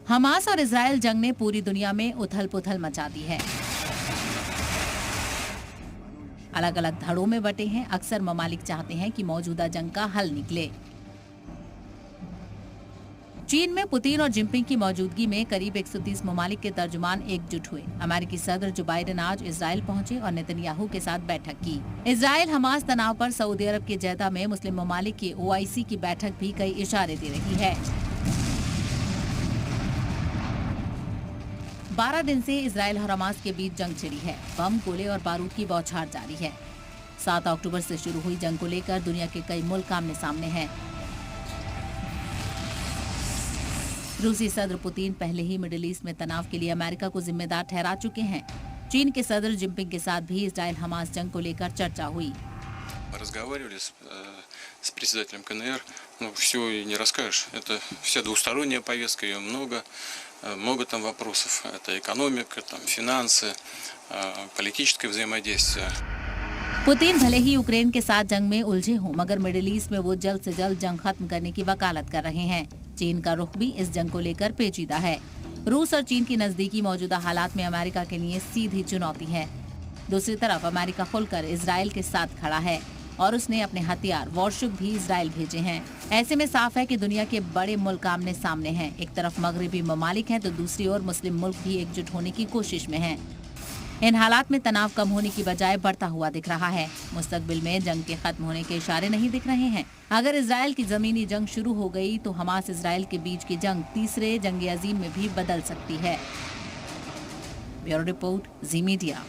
Hamas और Israel जंग ने पूरी दुनिया में उथल-पुथल मचा दी है। अलग अलग धड़ों में बटे हैं। अक्सर ममालिक चाहते हैं कि मौजूदा जंग का हल निकले। चीन में पुतिन और जिनपिंग की मौजूदगी में करीब 130 ममालिक के तर्जुमान एकजुट हुए। अमेरिकी सदर जो बाइडेन आज इजराइल पहुंचे और नेतन्याहू के साथ बैठक की। इजराइल हमास तनाव पर सऊदी अरब के जेदा में मुस्लिम ममालिक की OIC की बैठक भी कई इशारे दे रही है। 12 दिन से इजराइल और हमास के बीच जंग छिड़ी है। बम, गोले और बारूद की बौछार जारी है। 7 अक्टूबर से शुरू हुई जंग को लेकर दुनिया के कई मुल्क आमने सामने हैं। रूसी सदर पुतिन पहले ही मिडिल ईस्ट में तनाव के लिए अमेरिका को जिम्मेदार ठहरा चुके हैं। चीन के सदर जिनपिंग के साथ भी इजराइल हमास जंग को लेकर चर्चा हुई। Разговаривали с председателем КНР, все не расскажешь. Это вся двусторонняя повестка, ее много там вопросов. Это экономика, там финансы, политическое взаимодействие. पुतिन भले ही यूक्रेन के साथ जंग में उलझे हों, मगर मिडिल ईस्ट में वो जल्द से जल्द जंग खत्म करने की वकालत कर रहे हैं। चीन का रुख भी इस जंग को लेकर पेचीदा है। रूस और चीन की नजदीकी मौजूदा हालात में अमेरिका के लिए सीधी चुनौती है। दूसरी तरफ अमेरिका खुलकर इजराइल के साथ खड़ा है और उसने अपने हथियार वॉरशुक भी इजराइल भेजे हैं। ऐसे में साफ है कि दुनिया के बड़े मुल्क आमने सामने हैं। एक तरफ मगरबी ममालिक हैं तो दूसरी ओर मुस्लिम मुल्क भी एकजुट होने की कोशिश में हैं। इन हालात में तनाव कम होने की बजाय बढ़ता हुआ दिख रहा है। मुस्तकबिल में जंग के खत्म होने के इशारे नहीं दिख रहे हैं। अगर इजराइल की जमीनी जंग शुरू हो गई तो हमास इजराइल के बीच की जंग तीसरे जंग अजीम में भी बदल सकती है। ब्यूरो रिपोर्ट, जी मीडिया।